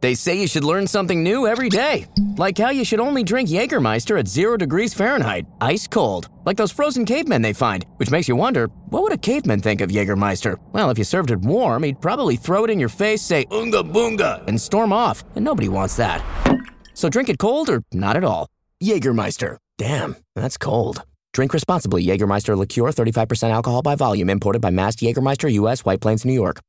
They say you should learn something new every day. Like how you should only drink Jägermeister at 0 degrees Fahrenheit, ice cold. Like those frozen cavemen they find, which makes you wonder, what would a caveman think of Jägermeister? Well, if you served it warm, he'd probably throw it in your face, say, "Unga boonga," and storm off. And nobody wants that. So drink it cold or not at all. Jägermeister. Damn, that's cold. Drink responsibly. Jägermeister liqueur, 35% alcohol by volume, imported by Mast Jägermeister, U.S., White Plains, New York.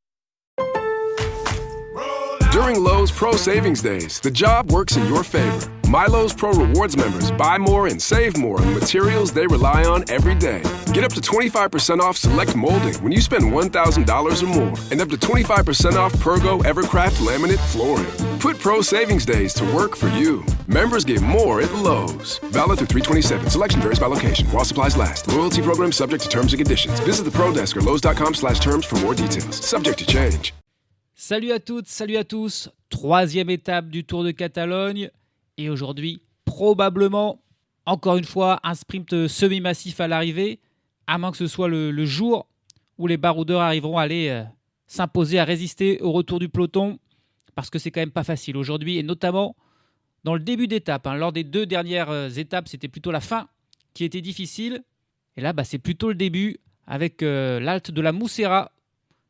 During Lowe's Pro Savings Days, the job works in your favor. My Lowe's Pro Rewards members buy more and save more on materials they rely on every day. Get up to 25% off select molding when you spend $1,000 or more, and up to 25% off Pergo Evercraft laminate flooring. Put Pro Savings Days to work for you. Members get more at Lowe's. Valid through 3/27. Selection varies by location. While supplies last. Loyalty program subject to terms and conditions. Visit the Pro Desk or Lowes.com/terms for more details. Subject to change. Salut à toutes, salut à tous. Troisième étape du Tour de Catalogne. Et aujourd'hui, probablement, encore une fois, un sprint semi-massif à l'arrivée, à moins que ce soit le jour où les baroudeurs arriveront à aller s'imposer, à résister au retour du peloton, parce que c'est quand même pas facile aujourd'hui, et notamment dans le début d'étape. Lors des 2 dernières étapes, c'était plutôt la fin qui était difficile. Et là, c'est plutôt le début, avec l'Alte de la Moussera,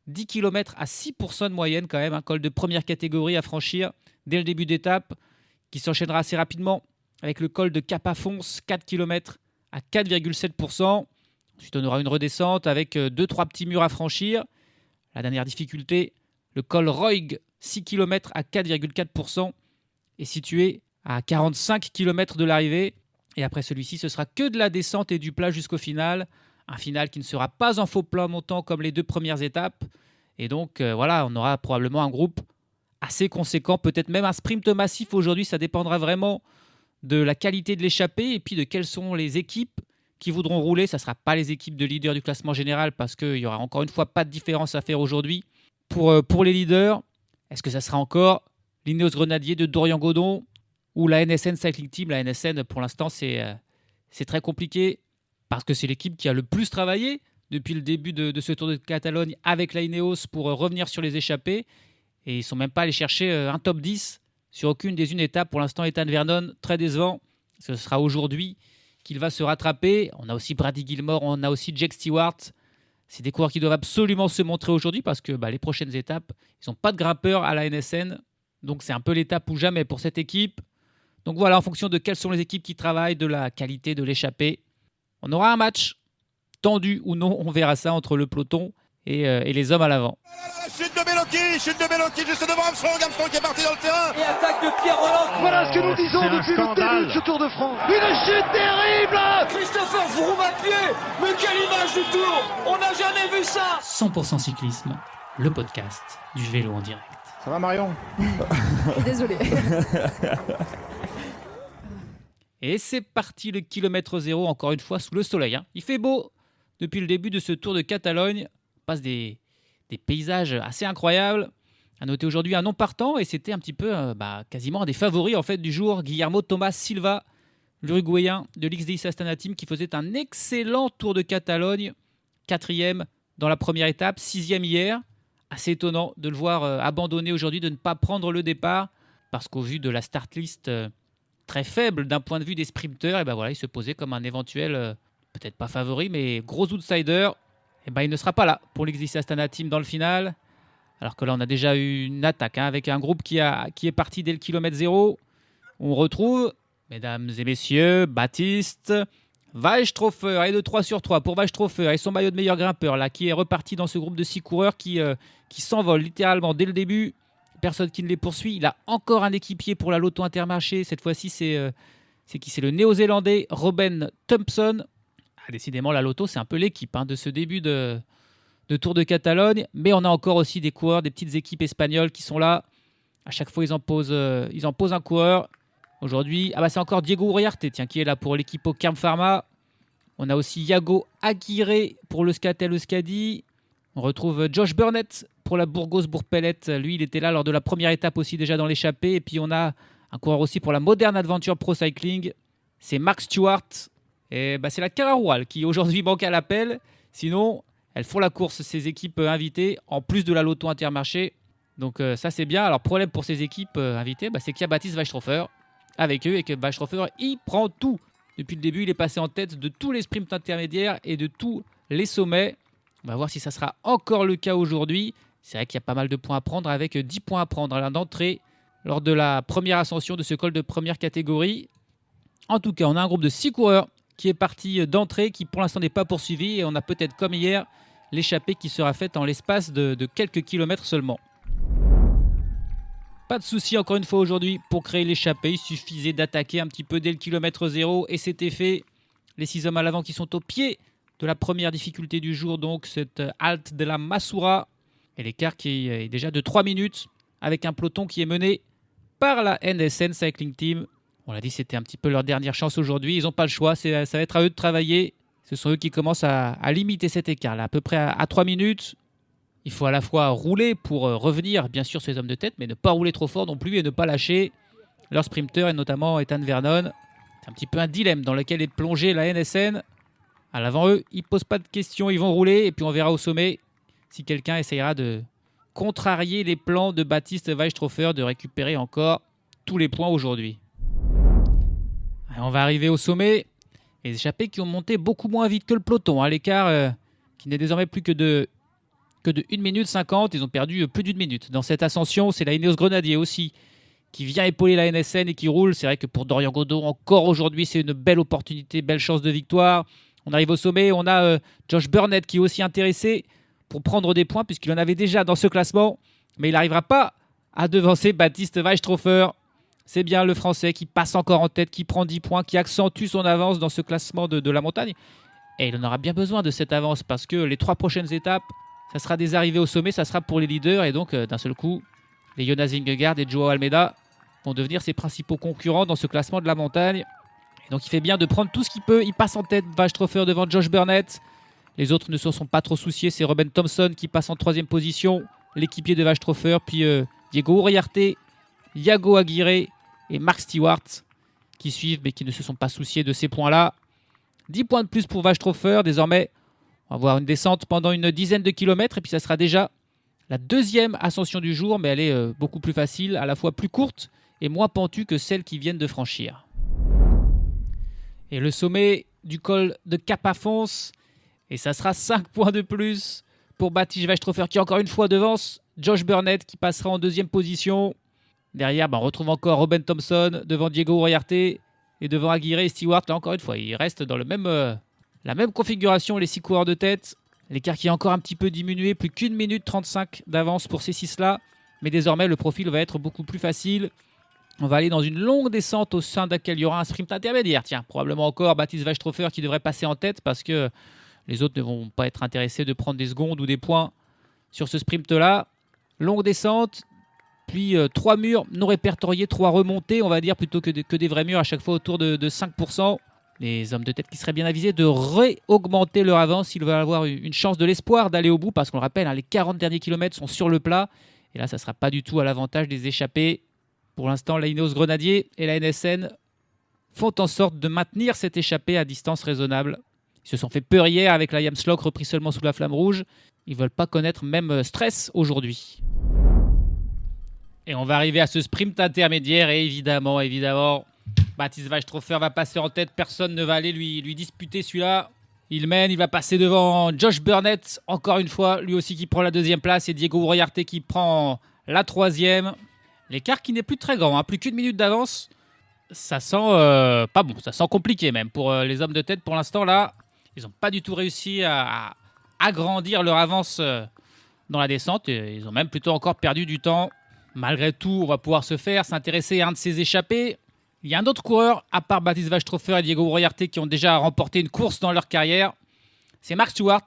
10 km à 6% de moyenne quand même, un col de première catégorie à franchir dès le début d'étape, qui s'enchaînera assez rapidement avec le col de Capafons, 4 km à 4,7%. Ensuite, on aura une redescente avec 2-3 petits murs à franchir. La dernière difficulté, le col Roig, 6 km à 4,4%, est situé à 45 km de l'arrivée. Et après celui-ci, ce sera que de la descente et du plat jusqu'au final. Un final qui ne sera pas en faux plat montant comme les 2 premières étapes. Et donc, on aura probablement un groupe assez conséquent, peut-être même un sprint massif aujourd'hui. Ça dépendra vraiment de la qualité de l'échappée et puis de quelles sont les équipes qui voudront rouler. Ça ne sera pas les équipes de leaders du classement général parce qu'il n'y aura encore une fois pas de différence à faire aujourd'hui. Pour les leaders, est-ce que ça sera encore l'Ineos Grenadier de Dorian Godon ou la NSN Cycling Team? La NSN, pour l'instant, c'est très compliqué parce que c'est l'équipe qui a le plus travaillé depuis le début de ce Tour de Catalogne avec la Ineos pour revenir sur les échappées. Et ils ne sont même pas allés chercher un top 10 sur aucune des une étapes. Pour l'instant, Ethan Vernon, très décevant. Ce sera aujourd'hui qu'il va se rattraper. On a aussi Brady Gilmore, on a aussi Jake Stewart. C'est des coureurs qui doivent absolument se montrer aujourd'hui parce que les prochaines étapes, ils n'ont pas de grimpeurs à la NSN. Donc c'est un peu l'étape ou jamais pour cette équipe. Donc voilà, en fonction de quelles sont les équipes qui travaillent, de la qualité de l'échappée, on aura un match tendu ou non, on verra ça entre le peloton et les hommes à l'avant. Chute de Bellocchi juste devant Armstrong qui est parti dans le terrain. Et attaque de Pierre Roland. Voilà ce que nous disons depuis le début de ce Tour de France. Une chute terrible. Christopher Froome à pied. Mais quelle image du Tour. On n'a jamais vu ça. 100% cyclisme, le podcast du vélo en direct. Ça va Marion? Désolé. Et c'est parti, le kilomètre zéro, encore une fois sous le soleil. Il fait beau depuis le début de ce Tour de Catalogne. On passe des paysages assez incroyables. À noter aujourd'hui un non partant et c'était un petit peu quasiment un des favoris en fait du jour. Guillermo Thomas Silva, l'Uruguayen de l'XDI Astana Team qui faisait un excellent Tour de Catalogne. 4e dans la première étape, 6e hier. Assez étonnant de le voir abandonner aujourd'hui, de ne pas prendre le départ parce qu'au vu de la start list très faible d'un point de vue des sprinteurs, il se posait comme un éventuel, peut-être pas favori, mais gros outsider. Il ne sera pas là pour l'XDC Astana Team dans le final. Alors que là, on a déjà eu une attaque avec un groupe qui est parti dès le kilomètre 0. On retrouve, mesdames et messieurs, Baptiste Weistrofer et de 3 sur 3 pour Weistrofer et son maillot de meilleur grimpeur là, qui est reparti dans ce groupe de 6 coureurs qui s'envolent littéralement dès le début. Personne qui ne les poursuit. Il a encore un équipier pour la Lotto Intermarché. Cette fois-ci, c'est le Néo-Zélandais Robin Thompson. Décidément, la Lotto, c'est un peu l'équipe de ce début de Tour de Catalogne. Mais on a encore aussi des coureurs, des petites équipes espagnoles qui sont là. À chaque fois, ils en posent un coureur. Aujourd'hui, c'est encore Diego Uriarte qui est là pour l'équipe Ocam Pharma. On a aussi Iago Aguirre pour l'Euskaltel Euskadi. On retrouve Josh Burnett pour la Burgos-Bourg-Pellet. Lui, il était là lors de la première étape aussi déjà dans l'échappée. Et puis, on a un coureur aussi pour la Modern Adventure Pro Cycling. C'est Mark Stewart. Et c'est la Cararoual qui aujourd'hui manque à l'appel. Sinon, elles font la course, ces équipes invitées, en plus de la Lotto Intermarché. Donc ça c'est bien. Alors problème pour ces équipes invitées, c'est qu'il y a Baptiste Weishofer avec eux et que Weishofer il prend tout. Depuis le début il est passé en tête de tous les sprints intermédiaires et de tous les sommets. On va voir si ça sera encore le cas aujourd'hui. C'est vrai qu'il y a pas mal de points à prendre avec 10 points à prendre à l'entrée lors de la première ascension de ce col de première catégorie. En tout cas on a un groupe de 6 coureurs qui est parti d'entrée, qui pour l'instant n'est pas poursuivi et on a peut-être comme hier l'échappée qui sera faite en l'espace de quelques kilomètres seulement. Pas de souci encore une fois aujourd'hui pour créer l'échappée. Il suffisait d'attaquer un petit peu dès le kilomètre 0 et c'était fait. Les 6 hommes à l'avant qui sont au pied de la première difficulté du jour, donc cette halte de la Massoura. Et l'écart qui est déjà de 3 minutes avec un peloton qui est mené par la NSN Cycling Team. On l'a dit, c'était un petit peu leur dernière chance aujourd'hui. Ils n'ont pas le choix, ça va être à eux de travailler. Ce sont eux qui commencent à limiter cet écart là, à peu près à 3 minutes. Il faut à la fois rouler pour revenir, bien sûr, sur les hommes de tête, mais ne pas rouler trop fort non plus et ne pas lâcher leur sprinter, et notamment Ethan Vernon. C'est un petit peu un dilemme dans lequel est plongée la NSN. À l'avant, eux, ils ne posent pas de questions, ils vont rouler, et puis on verra au sommet si quelqu'un essayera de contrarier les plans de Baptiste Weishofer de récupérer encore tous les points aujourd'hui. Et on va arriver au sommet. Les échappés qui ont monté beaucoup moins vite que le peloton. L'écart qui n'est désormais plus que de 1 minute 50. Ils ont perdu plus d'une minute. Dans cette ascension, c'est la Ineos Grenadier aussi qui vient épauler la NSN et qui roule. C'est vrai que pour Dorian Godot, encore aujourd'hui, c'est une belle opportunité, belle chance de victoire. On arrive au sommet. On a Josh Burnett qui est aussi intéressé pour prendre des points puisqu'il en avait déjà dans ce classement. Mais il n'arrivera pas à devancer Baptiste Weishofer. C'est bien le Français qui passe encore en tête, qui prend 10 points, qui accentue son avance dans ce classement de la montagne. Et il en aura bien besoin de cette avance parce que les 3 prochaines étapes, ça sera des arrivées au sommet, ça sera pour les leaders. Et donc, d'un seul coup, les Jonas Vingegaard et Joao Almeida vont devenir ses principaux concurrents dans ce classement de la montagne. Et donc, il fait bien de prendre tout ce qu'il peut. Il passe en tête, Weishofer devant Josh Burnett. Les autres ne se sont pas trop souciés. C'est Ruben Thompson qui passe en 3e position, l'équipier de Weishofer. Puis Diego Uriarte, Yago Aguirre et Mark Stewart qui suivent mais qui ne se sont pas souciés de ces points-là. 10 points de plus pour Weishofer. Désormais, on va avoir une descente pendant une dizaine de kilomètres et puis ça sera déjà la 2e ascension du jour, mais elle est beaucoup plus facile, à la fois plus courte et moins pentue que celles qui viennent de franchir. Et le sommet du col de Cap-Afonce, et ça sera 5 points de plus pour Baptiste Weishofer qui encore une fois devance Josh Burnett qui passera en 2e position. Derrière, on retrouve encore Ruben Thompson devant Diego Uriarte et devant Aguirre et Stewart. Là encore une fois, ils restent dans la même configuration, les 6 coureurs de tête. L'écart qui est encore un petit peu diminué, plus qu'1 minute 35 d'avance pour ces 6-là. Mais désormais, le profil va être beaucoup plus facile. On va aller dans une longue descente au sein de laquelle il y aura un sprint intermédiaire. Tiens, probablement encore Baptiste Weishofer qui devrait passer en tête parce que les autres ne vont pas être intéressés de prendre des secondes ou des points sur ce sprint-là. Longue descente, puis 3 murs non répertoriés, 3 remontées, on va dire, plutôt que des vrais murs à chaque fois autour de 5%. Les hommes de tête qui seraient bien avisés de réaugmenter leur avance s'ils veulent avoir une chance de l'espoir d'aller au bout, parce qu'on le rappelle, les 40 derniers kilomètres sont sur le plat, et là ça ne sera pas du tout à l'avantage des échappés. Pour l'instant, la Ineos Grenadier et la NSN font en sorte de maintenir cette échappée à distance raisonnable. Ils se sont fait peur hier avec la Jamslock repris seulement sous la flamme rouge. Ils ne veulent pas connaître même stress aujourd'hui. Et on va arriver à ce sprint intermédiaire et évidemment, Baptiste Weishofer va passer en tête. Personne ne va aller lui disputer celui-là. Il mène, il va passer devant Josh Burnett, encore une fois, lui aussi qui prend la 2e place et Diego Uriarte qui prend la 3e. L'écart qui n'est plus très grand, plus qu'1 minute d'avance. Ça sent pas bon, ça sent compliqué même pour les hommes de tête pour l'instant là. Ils n'ont pas du tout réussi à agrandir leur avance dans la descente. Et ils ont même plutôt encore perdu du temps. Malgré tout, on va pouvoir s'intéresser à un de ces échappés. Il y a un autre coureur, à part Baptiste Weishofer et Diego Uriarte, qui ont déjà remporté une course dans leur carrière. C'est Mark Stewart.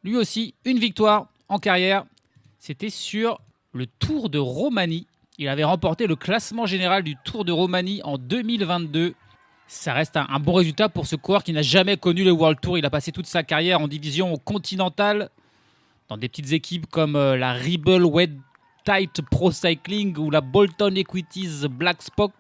Lui aussi, une victoire en carrière. C'était sur le Tour de Roumanie. Il avait remporté le classement général du Tour de Roumanie en 2022. Ça reste un bon résultat pour ce coureur qui n'a jamais connu le World Tour. Il a passé toute sa carrière en division continentale, dans des petites équipes comme la Ribble Wet Tight Pro Cycling ou la Bolton Equities Black Spock.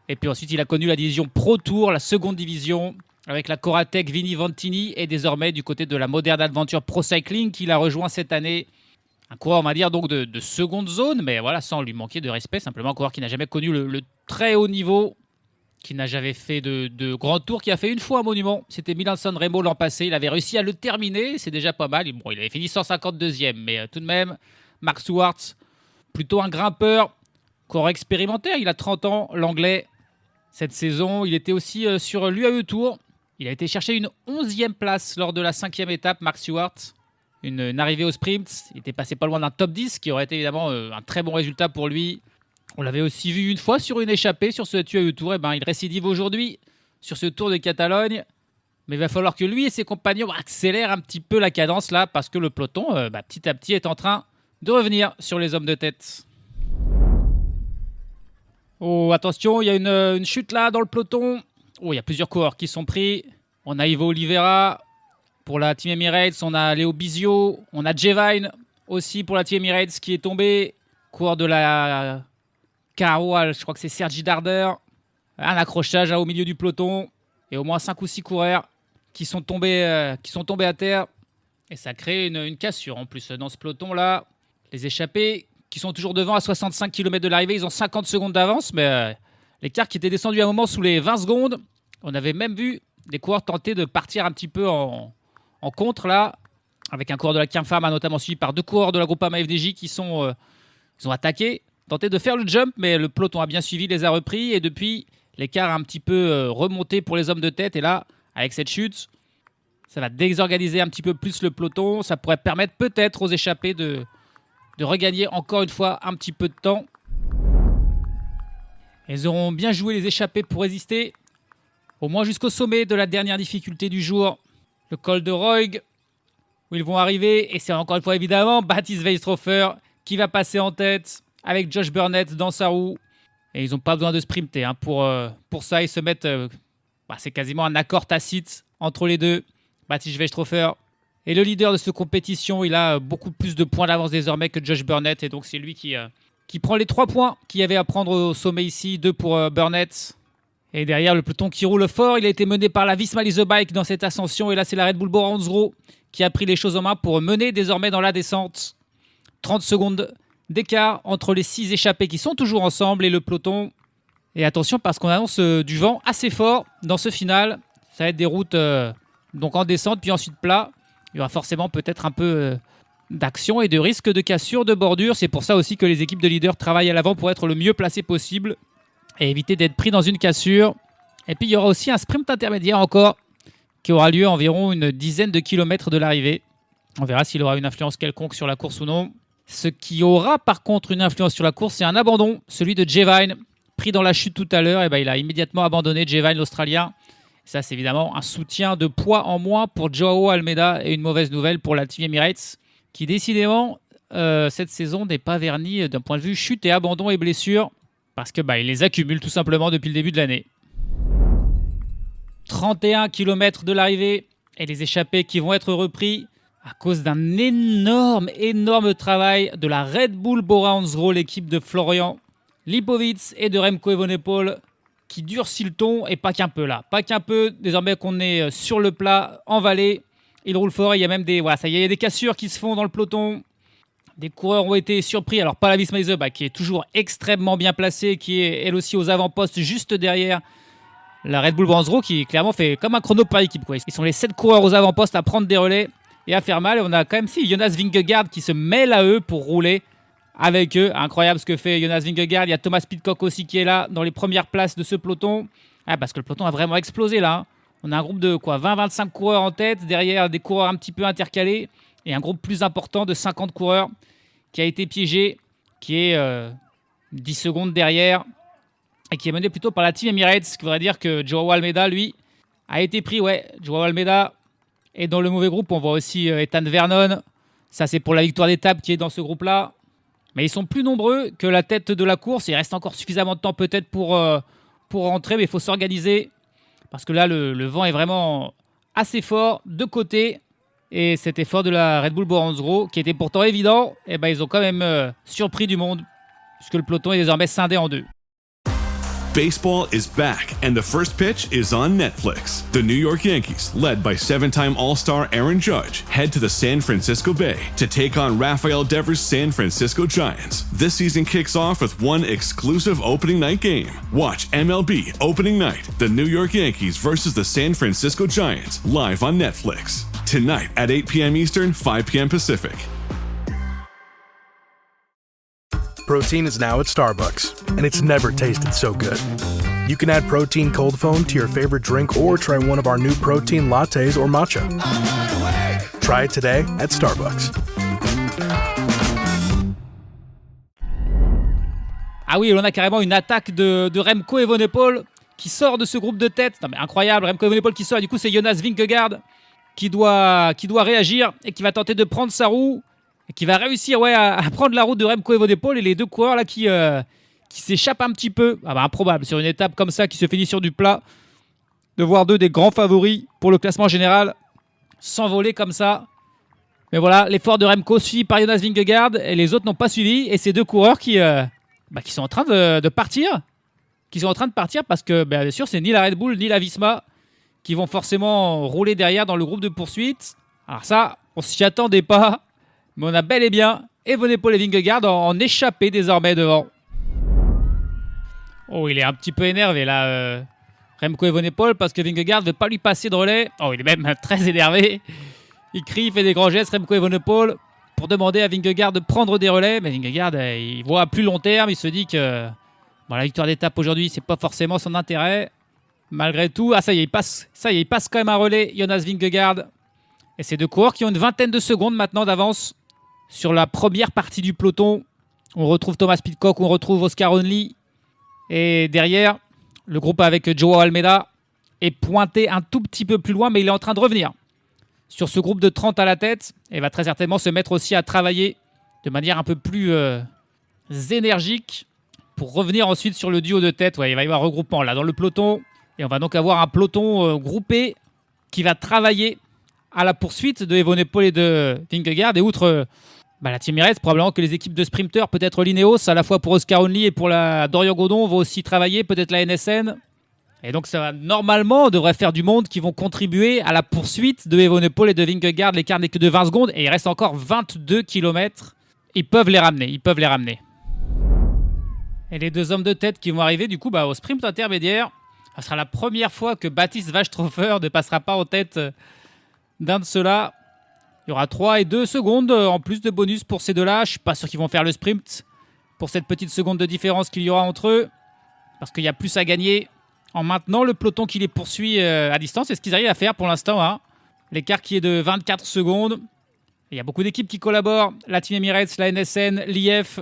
Et puis ensuite, il a connu la division Pro Tour, la seconde division, avec la Coratec Vini Vantini, et désormais du côté de la Modern Adventure Pro Cycling, qu'il a rejoint cette année Un coureur, on va dire, donc de seconde zone, mais voilà, sans lui manquer de respect. Simplement un coureur qui n'a jamais connu le très haut niveau, qui n'a jamais fait de grand tour, qui a fait une fois un monument. C'était Milan-San Remo l'an passé. Il avait réussi à le terminer, c'est déjà pas mal. Bon, il avait fini 152e, mais tout de même, Mark Stewart, plutôt un grimpeur, coureur expérimenté. Il a 30 ans, l'anglais. Cette saison, il était aussi sur l'UAE Tour. Il a été chercher une 11e place lors de la 5e étape, Mark Stewart. Une arrivée au sprint. Il était passé pas loin d'un top 10, qui aurait été évidemment un très bon résultat pour lui. On l'avait aussi vu une fois sur une échappée sur ce UAE Tour. Il récidive aujourd'hui sur ce Tour de Catalogne. Mais il va falloir que lui et ses compagnons accélèrent un petit peu la cadence là, parce que le peloton, petit à petit, est en train de revenir sur les hommes de tête. Oh, attention, il y a une chute là dans le peloton. Oh, il y a plusieurs coureurs qui sont pris. On a Ivo Oliveira pour la Team Emirates. On a Léo Bizio. On a Jevine aussi pour la Team Emirates qui est tombé. Coureur de la Caroual, je crois que c'est Sergi Darder. Un accrochage au milieu du peloton. Et au moins 5 ou 6 coureurs qui sont tombés à terre. Et ça crée une cassure en plus dans ce peloton-là. Les échappés qui sont toujours devant à 65 km de l'arrivée. Ils ont 50 secondes d'avance, mais l'écart qui était descendu à un moment sous les 20 secondes. On avait même vu des coureurs tenter de partir un petit peu en contre là, avec un coureur de la Quinfama notamment suivi par 2 coureurs de la Groupama FDJ qui ils ont attaqué, tenté de faire le jump, mais le peloton a bien suivi, les a repris, et depuis, l'écart a un petit peu remonté pour les hommes de tête. Et là, avec cette chute, ça va désorganiser un petit peu plus le peloton. Ça pourrait permettre peut-être aux échappés de regagner encore une fois un petit peu de temps. Ils auront bien joué les échappés pour résister, au moins jusqu'au sommet de la dernière difficulté du jour, le col de Roig, où ils vont arriver. Et c'est encore une fois évidemment Baptiste Weistrofer qui va passer en tête avec Josh Burnett dans sa roue. Et ils n'ont pas besoin de sprinter pour ça. Ils se mettent... c'est quasiment un accord tacite entre les deux. Baptiste Weistrofer est le leader de cette compétition. Il a beaucoup plus de points d'avance désormais que Josh Burnett. Et donc c'est lui qui prend les 3 points qu'il y avait à prendre au sommet ici. 2 pour Burnett. Et derrière, le peloton qui roule fort. Il a été mené par la Visma Lease Bike dans cette ascension. Et là, c'est la Red Bull Bora Hansgrohe qui a pris les choses en main pour mener désormais dans la descente. 30 secondes d'écart entre les 6 échappés qui sont toujours ensemble et le peloton. Et attention, parce qu'on annonce du vent assez fort dans ce final. Ça va être des routes donc en descente puis ensuite plat. Il y aura forcément peut-être un peu d'action et de risque de cassure de bordure. C'est pour ça aussi que les équipes de leaders travaillent à l'avant pour être le mieux placées possible et éviter d'être pris dans une cassure. Et puis il y aura aussi un sprint intermédiaire encore qui aura lieu à environ une dizaine de kilomètres de l'arrivée. On verra s'il aura une influence quelconque sur la course ou non. Ce qui aura par contre une influence sur la course, c'est un abandon, celui de Jevine, pris dans la chute tout à l'heure. Il a immédiatement abandonné, Jevine, l'Australien. Ça, c'est évidemment un soutien de poids en moins pour Joao Almeida et une mauvaise nouvelle pour la Team Emirates, qui décidément, cette saison n'est pas vernie d'un point de vue chute et abandon et blessure, parce que il les accumule tout simplement depuis le début de l'année. 31 km de l'arrivée et les échappés qui vont être repris à cause d'un énorme travail de la Red Bull Bora Hansgrohe, l'équipe de Florian Lipovitz et de Remco Evenepoel, qui durcit le ton, et pas qu'un peu là. Pas qu'un peu, désormais qu'on est sur le plat, en vallée. Il roule fort, et il y a même des cassures qui se font dans le peloton. Des coureurs ont été surpris, alors pas la Visma Lease qui est toujours extrêmement bien placée, qui est elle aussi aux avant-postes juste derrière la Red Bull Bora Hansgrohe, qui clairement fait comme un chrono par équipe. Ils sont les 7 coureurs aux avant-postes à prendre des relais et à faire mal. Et on a quand même Jonas Vingegaard qui se mêle à eux pour rouler avec eux. Incroyable ce que fait Jonas Vingegaard. Il y a Thomas Pidcock aussi qui est là dans les premières places de ce peloton. Parce que le peloton a vraiment explosé là. On a un groupe de 20-25 coureurs en tête, derrière des coureurs un petit peu intercalés, et un groupe plus important de 50 coureurs qui a été piégé, qui est 10 secondes derrière, et qui est mené plutôt par la Team Emirates, ce qui voudrait dire que Joao Almeida, lui, a été pris. Joao Almeida est dans le mauvais groupe. On voit aussi Ethan Vernon. Ça, c'est pour la victoire d'étape qui est dans ce groupe-là. Mais ils sont plus nombreux que la tête de la course. Il reste encore suffisamment de temps peut-être pour rentrer, mais il faut s'organiser. Parce que là, le vent est vraiment assez fort de côté. Et cet effort de la Red Bull Bora Hansgrohe, qui était pourtant évident, ils ont quand même surpris du monde, puisque le peloton est désormais scindé en deux. Baseball is back, and the first pitch is on Netflix. The New York Yankees, led by 7-time All-Star Aaron Judge, head to the San Francisco Bay to take on Rafael Devers' San Francisco Giants. This season kicks off with one exclusive opening night game. Watch MLB Opening Night, the New York Yankees versus the San Francisco Giants, live on Netflix. Tonight at 8 p.m. Eastern, 5 p.m. Pacific. Protein is now at Starbucks, and it's never tasted so good. You can add protein cold foam to your favorite drink or try one of our new protein lattes or matcha. Try it today at Starbucks. Ah oui, on a carrément une attaque de Remco Evenepoel qui sort de ce groupe de tête. Non mais incroyable, Remco Evenepoel qui sort, et du coup c'est Jonas Vingegaard qui doit réagir et qui va tenter de prendre sa roue. Et qui va réussir à prendre la route de Remco Evenepoel, et les deux coureurs là qui s'échappent un petit peu. Improbable sur une étape comme ça qui se finit sur du plat de voir deux des grands favoris pour le classement général s'envoler comme ça. Mais voilà, l'effort de Remco suivi par Jonas Vingegaard et les autres n'ont pas suivi, et ces deux coureurs qui sont en train de partir. Qui sont en train de partir parce que bien sûr c'est ni la Red Bull ni la Visma qui vont forcément rouler derrière dans le groupe de poursuite. Alors ça, on s'y attendait pas. Mais on a bel et bien Evenepoel et Vingegaard en échappé désormais devant. Oh, il est un petit peu énervé là, Remco Evenepoel, parce que Vingegaard ne veut pas lui passer de relais. Oh, il est même très énervé. Il crie, il fait des grands gestes, Remco Evenepoel, pour demander à Vingegaard de prendre des relais. Mais Vingegaard, il voit à plus long terme. Il se dit que la victoire d'étape aujourd'hui, c'est pas forcément son intérêt. Malgré tout, ça y est, il passe quand même un relais, Jonas Vingegaard. Et ces deux coureurs qui ont une vingtaine de secondes maintenant d'avance sur la première partie du peloton. On retrouve Thomas Pidcock, on retrouve Oscar Onley. Et derrière, le groupe avec Joao Almeida est pointé un tout petit peu plus loin, mais il est en train de revenir sur ce groupe de 30 à la tête et va très certainement se mettre aussi à travailler de manière un peu plus énergique pour revenir ensuite sur le duo de tête. Il va y avoir un regroupement là dans le peloton, et on va donc avoir un peloton groupé qui va travailler à la poursuite de Evenepoel et de Vingegaard. Et outre la Team Emirates, probablement que les équipes de sprinteurs, peut-être l'Ineos, à la fois pour Oscar Onley et pour la Dorian Godon, vont aussi travailler, peut-être la NSN. Et donc ça normalement devrait faire du monde qui vont contribuer à la poursuite de Evenepoel et de Vingegaard. L'écart n'est que de 20 secondes et il reste encore 22 km. Ils peuvent les ramener. Et les deux hommes de tête qui vont arriver du coup au sprint intermédiaire. Ce sera la première fois que Baptiste Wachthofer ne passera pas en tête d'un de ceux-là. Il y aura 3 et 2 secondes en plus de bonus pour ces deux-là. Je ne suis pas sûr qu'ils vont faire le sprint pour cette petite seconde de différence qu'il y aura entre eux. Parce qu'il y a plus à gagner en maintenant le peloton qui les poursuit à distance. C'est ce qu'ils arrivent à faire pour l'instant. L'écart qui est de 24 secondes. Et il y a beaucoup d'équipes qui collaborent. La Team Emirates, la NSN, l'IF.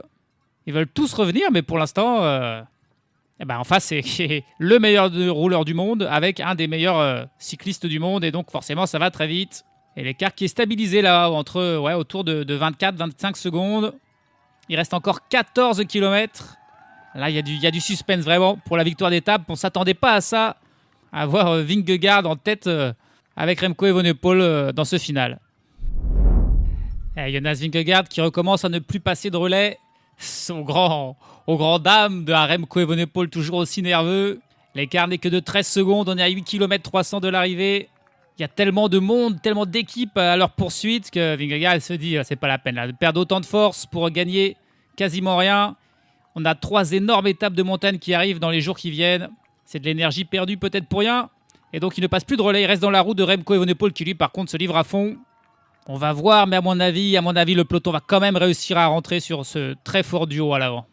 Ils veulent tous revenir, mais pour l'instant, en face, c'est le meilleur rouleur du monde avec un des meilleurs cyclistes du monde. Et donc, forcément, ça va très vite. Et l'écart qui est stabilisé là, autour de 24-25 secondes. Il reste encore 14 km. Là, il y a du suspense vraiment pour la victoire d'étape. On ne s'attendait pas à ça, à voir Vingegaard en tête avec Remco Evenepoel dans ce final. Et Jonas Vingegaard qui recommence à ne plus passer de relais. Au grand dam de Remco Evenepoel, toujours aussi nerveux. L'écart n'est que de 13 secondes. On est à 8 km 300 de l'arrivée. Il y a tellement de monde, tellement d'équipes à leur poursuite que Vingegaard se dit c'est pas la peine de perdre autant de force pour gagner quasiment rien. On a 3 énormes étapes de montagne qui arrivent dans les jours qui viennent. C'est de l'énergie perdue peut-être pour rien. Et donc il ne passe plus de relais. Il reste dans la roue de Remco Evenepoel qui lui par contre se livre à fond. On va voir, mais à mon avis, le peloton va quand même réussir à rentrer sur ce très fort duo à l'avant.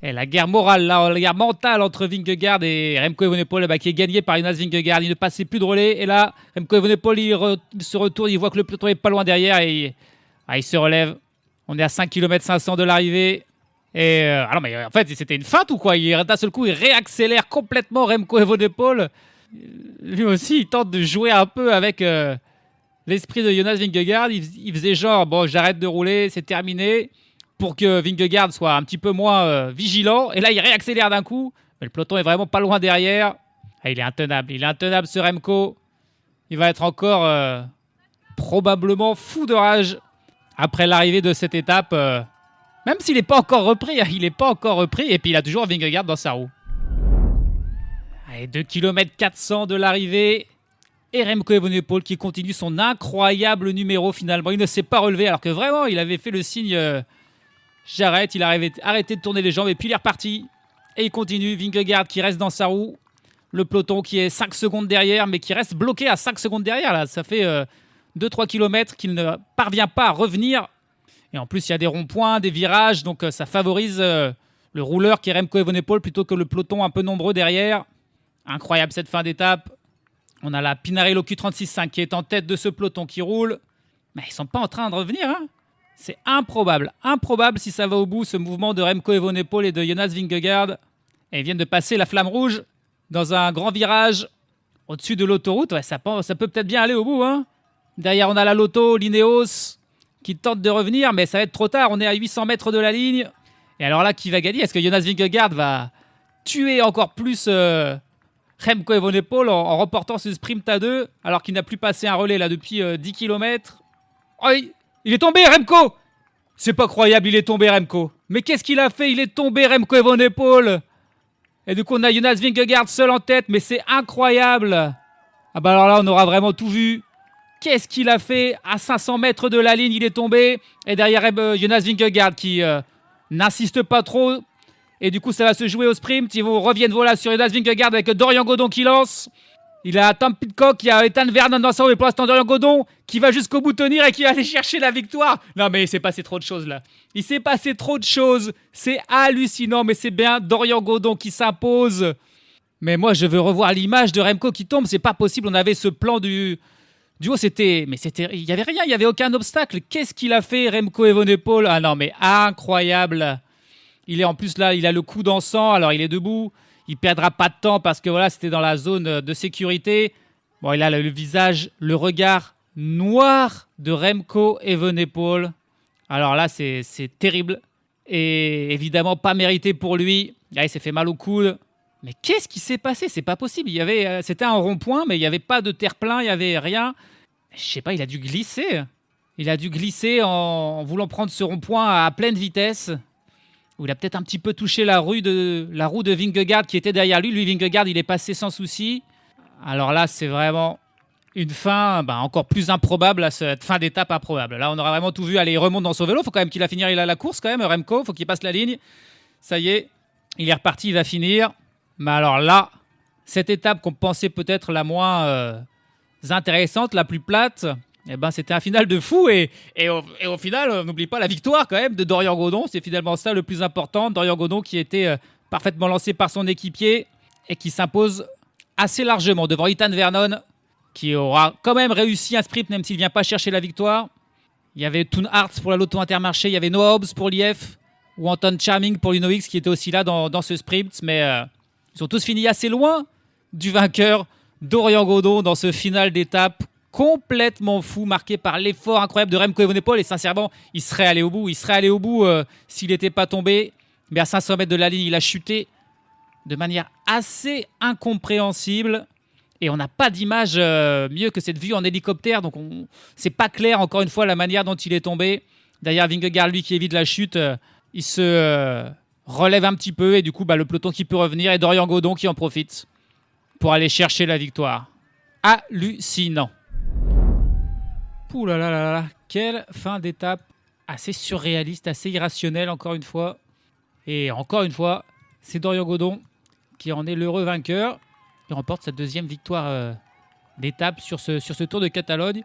Et la guerre morale, la guerre mentale entre Vingegaard et Remco Evenepoel qui est gagnée par Jonas Vingegaard. Il ne passait plus de relais. Et là, Remco Evenepoel il se retourne, il voit que le peloton est pas loin derrière et il se relève. On est à 5 km 500 de l'arrivée. Et mais en fait, c'était une feinte ou quoi? D'un seul coup, il réaccélère complètement Remco Evenepoel. Lui aussi, il tente de jouer un peu avec l'esprit de Jonas Vingegaard. Il faisait genre, j'arrête de rouler, c'est terminé. Pour que Vingegaard soit un petit peu moins vigilant. Et là, il réaccélère d'un coup. Mais le peloton est vraiment pas loin derrière. Il est intenable ce Remco. Il va être encore probablement fou de rage après l'arrivée de cette étape Même s'il n'est pas encore repris, hein, il n'est pas encore repris. Et puis il a toujours Vingegaard dans sa roue. Allez, 2 km 400 de l'arrivée. Et Remco Evenepoel qui continue son incroyable numéro finalement. Il ne s'est pas relevé alors que vraiment il avait fait le signe j'arrête. Il a arrêté de tourner les jambes et puis il est reparti. Et il continue. Vingegaard qui reste dans sa roue. Le peloton qui est 5 secondes derrière mais qui reste bloqué à 5 secondes derrière. Là. Ça fait 2-3 km qu'il ne parvient pas à revenir. Et en plus il y a des ronds-points, des virages. Donc ça favorise le rouleur qui est Remco Evenepoel plutôt que le peloton un peu nombreux derrière. Incroyable cette fin d'étape. On a la Pinarello Q36.5 qui est en tête de ce peloton qui roule. Mais ils ne sont pas en train de revenir. Hein. C'est improbable. Improbable si ça va au bout, ce mouvement de Remco Evenepoel et de Jonas Vingegaard. Et ils viennent de passer la flamme rouge dans un grand virage au-dessus de l'autoroute. Ouais, ça peut peut-être bien aller au bout. Hein. Derrière, on a la Lotto, l'Ineos qui tente de revenir. Mais ça va être trop tard. On est à 800 mètres de la ligne. Et alors là, qui va gagner? Est-ce que Jonas Vingegaard va tuer encore plus Remco Evenepoel en remportant ce sprint à 2 alors qu'il n'a plus passé un relais là depuis 10 km. Oh, il est tombé Remco. C'est pas croyable, il est tombé Remco. Mais qu'est-ce qu'il a fait? Il est tombé Remco Evenepoel. Et du coup on a Jonas Vingegaard seul en tête, mais c'est incroyable. Ah bah alors là on aura vraiment tout vu. Qu'est-ce qu'il a fait? À 500 mètres de la ligne il est tombé. Et derrière Jonas Vingegaard qui n'insiste pas trop. Et du coup, ça va se jouer au sprint. Ils reviennent voilà, sur Jonas Vingegaard avec Dorian Godon qui lance. Il a Tom Pidcock, il y a Ethan Vernon dans sa roue. Et pour l'instant, Dorian Godon qui va jusqu'au bout tenir et qui va aller chercher la victoire. Non, mais il s'est passé trop de choses là. Il s'est passé trop de choses. C'est hallucinant, mais c'est bien Dorian Godon qui s'impose. Mais moi, je veux revoir l'image de Remco qui tombe. C'est pas possible. On avait ce plan du haut. Il y avait rien. Il y avait aucun obstacle. Qu'est-ce qu'il a fait, Remco Evenepoel? Ah non, mais incroyable. Il est en plus là, il a le cou dans le sang, alors il est debout. Il perdra pas de temps parce que voilà, c'était dans la zone de sécurité. Bon, il a le visage, le regard noir de Remco Evenepoel. Alors là, c'est terrible. Et évidemment, pas mérité pour lui. Là, il s'est fait mal au coude. Mais qu'est-ce qui s'est passé? C'est pas possible. C'était un rond-point, mais il n'y avait pas de terre-plein, il n'y avait rien. Je sais pas, il a dû glisser. Il a dû glisser en voulant prendre ce rond-point à pleine vitesse. Où il a peut-être un petit peu touché la roue de Vingegaard qui était derrière lui. Lui, Vingegaard, il est passé sans souci. Alors là, c'est vraiment une fin encore plus improbable, à cette fin d'étape improbable. Là, on aura vraiment tout vu. Allez, il remonte dans son vélo. Il faut quand même qu'il a fini la course, quand même, Remco. Il faut qu'il passe la ligne. Ça y est, il est reparti, il va finir. Mais alors là, cette étape qu'on pensait peut-être la moins intéressante, la plus plate... c'était un final de fou et au final, on n'oublie pas la victoire quand même de Dorian Godon. C'est finalement ça le plus important. Dorian Godon qui était parfaitement lancé par son équipier et qui s'impose assez largement devant Ethan Vernon qui aura quand même réussi un sprint même s'il ne vient pas chercher la victoire. Il y avait Toon Arts pour la Lotto Intermarché, il y avait Noah Hobbs pour l'IF ou Anton Charming pour l'Uno-X qui était aussi là dans ce sprint. Mais ils sont tous finis assez loin du vainqueur Dorian Godon dans ce final d'étape complètement fou, marqué par l'effort incroyable de Remco Evenepoel. Et sincèrement, il serait allé au bout. S'il n'était pas tombé. Mais à 500 mètres de la ligne, il a chuté de manière assez incompréhensible. Et on n'a pas d'image mieux que cette vue en hélicoptère. Donc, c'est pas clair, encore une fois, la manière dont il est tombé. D'ailleurs, Vingegaard, lui, qui évite la chute, il se relève un petit peu. Et du coup, le peloton qui peut revenir. Et Dorian Godon qui en profite pour aller chercher la victoire. Hallucinant. Ouh là là là là, quelle fin d'étape assez surréaliste, assez irrationnelle encore une fois. Et encore une fois, c'est Dorian Godon qui en est l'heureux vainqueur. Il remporte sa deuxième victoire d'étape sur ce Tour de Catalogne.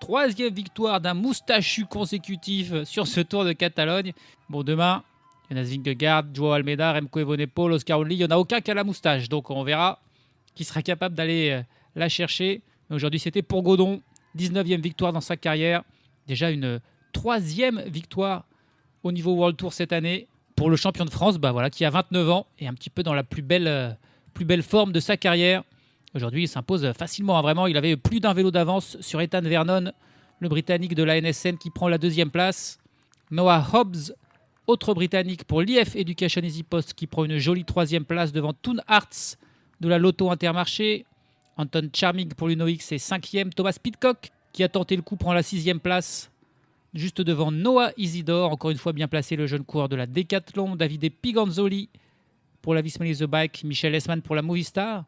Troisième victoire d'un moustachu consécutif sur ce Tour de Catalogne. Bon, demain, Jonas Vingegaard, Joao Almeida, Remco Evenepoel, Oscar Onley. Il n'y en a aucun qui a la moustache. Donc on verra qui sera capable d'aller la chercher. Mais aujourd'hui, c'était pour Godon. 19e victoire dans sa carrière. Déjà une 3e victoire au niveau World Tour cette année pour le champion de France qui a 29 ans et un petit peu dans la plus belle forme de sa carrière. Aujourd'hui, il s'impose facilement. Vraiment, il avait plus d'un vélo d'avance sur Ethan Vernon, le Britannique de la NSN qui prend la 2e place. Noah Hobbs, autre Britannique pour l'IF Education Easy Post qui prend une jolie 3e place devant Toon Arts de la Lotto Intermarché. Anton Charming pour l'Uno-X est 5e. Thomas Pidcock, qui a tenté le coup, prend la 6e place juste devant Noah Isidore, encore une fois bien placé le jeune coureur de la Decathlon, Davide Piganzoli pour la Visma Lease the Bike, Michel Hessmann pour la Movistar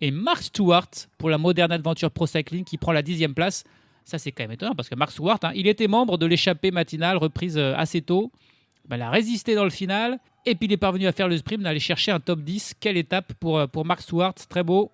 et Mark Stewart pour la Modern Adventure Pro Cycling qui prend la 10e place. Ça, c'est quand même étonnant parce que Mark Stewart, il était membre de l'échappée matinale reprise assez tôt. Il a résisté dans le final et puis il est parvenu à faire le sprint, d'aller chercher un top 10. Quelle étape pour Mark Stewart, très beau.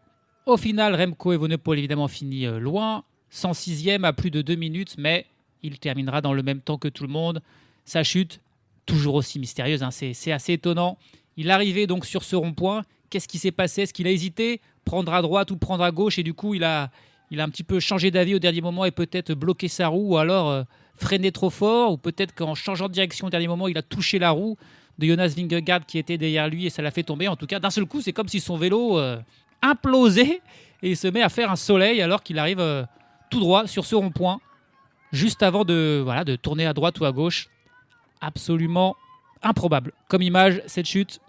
Au final, Remco Evenepoel évidemment finit loin, 106e à plus de 2 minutes, mais il terminera dans le même temps que tout le monde. Sa chute, toujours aussi mystérieuse, c'est assez étonnant. Il arrivait donc sur ce rond-point. Qu'est-ce qui s'est passé ? Est-ce qu'il a hésité ? Prendre à droite ou prendre à gauche ? Et du coup, il a un petit peu changé d'avis au dernier moment et peut-être bloqué sa roue ou alors freiné trop fort. Ou peut-être qu'en changeant de direction au dernier moment, il a touché la roue de Jonas Vingegaard qui était derrière lui et ça l'a fait tomber. En tout cas, d'un seul coup, c'est comme si son vélo implosait et il se met à faire un soleil alors qu'il arrive tout droit sur ce rond-point. Juste avant de tourner à droite ou à gauche. Absolument improbable. Comme image, cette chute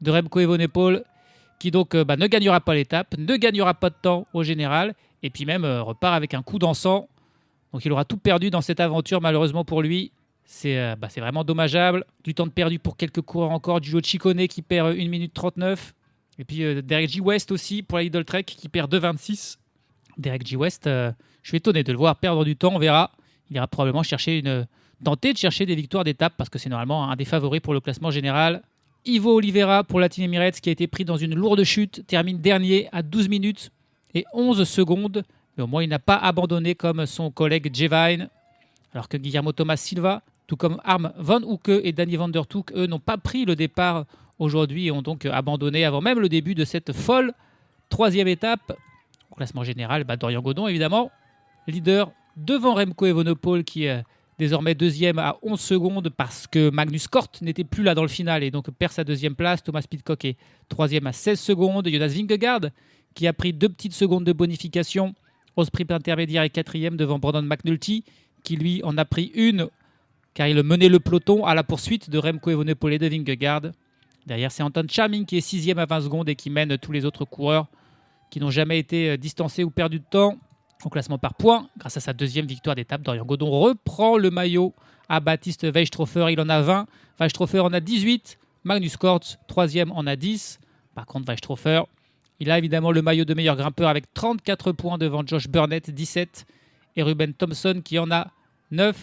de Remco Evenepoel qui donc ne gagnera pas l'étape, ne gagnera pas de temps au général et puis même repart avec un coup d'encens. Donc il aura tout perdu dans cette aventure malheureusement pour lui. C'est vraiment dommageable. Du temps de perdu pour quelques coureurs encore. Giulio Ciccone qui perd 1 minute 39. Et puis Derek G. West aussi pour la Lidl Trek qui perd 2,26. Derek G. West, je suis étonné de le voir perdre du temps, on verra. Il ira probablement tenter de chercher des victoires d'étape parce que c'est normalement un des favoris pour le classement général. Ivo Oliveira pour la Team Emirates qui a été pris dans une lourde chute, termine dernier à 12 minutes et 11 secondes. Mais au moins, il n'a pas abandonné comme son collègue Jevine. Alors que Guillermo Thomas Silva, tout comme Harm Van Hoeke et Danny van der Toek, eux n'ont pas pris le départ aujourd'hui et ont donc abandonné avant même le début de cette folle 3e étape. Au classement général, Dorian Godon évidemment, leader devant Remco Evenepoel qui est désormais 2e à 11 secondes parce que Magnus Cort n'était plus là dans le final et donc perd sa 2e place. Thomas Pidcock est 3e à 16 secondes. Jonas Vingegaard qui a pris 2 petites secondes de bonification au sprint intermédiaire et 4e devant Brandon McNulty qui lui en a pris une car il menait le peloton à la poursuite de Remco Evenepoel et de Vingegaard. Derrière, c'est Anton Charming qui est 6e à 20 secondes et qui mène tous les autres coureurs qui n'ont jamais été distancés ou perdu de temps. Au classement par points, grâce à sa 2e victoire d'étape, Dorian Godon reprend le maillot à Baptiste Weistrofer. Il en a 20, Weistrofer en a 18, Magnus Cort, 3e, en a 10. Par contre, Weistrofer, il a évidemment le maillot de meilleur grimpeur avec 34 points devant Josh Burnett, 17, et Ruben Thompson qui en a 9.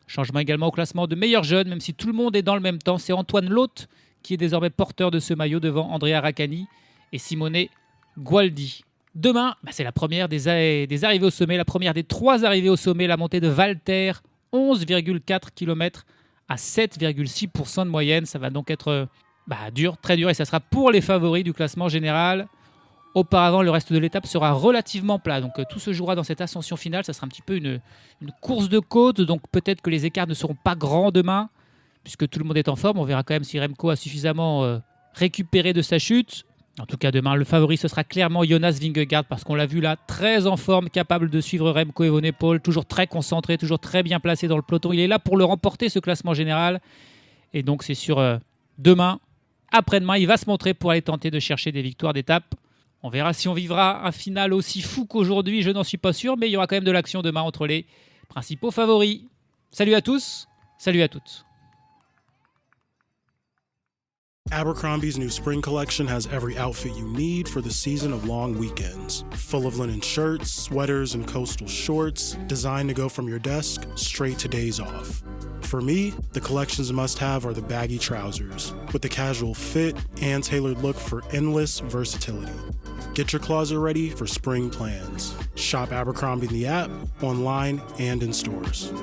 Changement également au classement de meilleur jeune, même si tout le monde est dans le même temps. C'est Antoine Loth qui est désormais porteur de ce maillot devant Andrea Raccani et Simone Gualdi. Demain, c'est la première des arrivées au sommet, la première des 3 arrivées au sommet, la montée de Valter, 11,4 km à 7,6% de moyenne. Ça va donc être dur, très dur, et ça sera pour les favoris du classement général. Auparavant, le reste de l'étape sera relativement plat, donc tout se jouera dans cette ascension finale. Ça sera un petit peu une course de côte, donc peut-être que les écarts ne seront pas grands demain, puisque tout le monde est en forme. On verra quand même si Remco a suffisamment récupéré de sa chute. En tout cas, demain, le favori, ce sera clairement Jonas Vingegaard parce qu'on l'a vu là, très en forme, capable de suivre Remco Evenepoel, toujours très concentré, toujours très bien placé dans le peloton. Il est là pour le remporter, ce classement général. Et donc, c'est sur demain, après-demain, il va se montrer pour aller tenter de chercher des victoires d'étape. On verra si on vivra un final aussi fou qu'aujourd'hui, je n'en suis pas sûr, mais il y aura quand même de l'action demain entre les principaux favoris. Salut à tous, salut à toutes. Abercrombie's new spring collection has every outfit you need for the season of long weekends. Full of linen shirts, sweaters, and coastal shorts, designed to go from your desk straight to days off. For me, the collection's must-have are the baggy trousers, with the casual fit and tailored look for endless versatility. Get your closet ready for spring plans. Shop Abercrombie in the app, online, and in stores.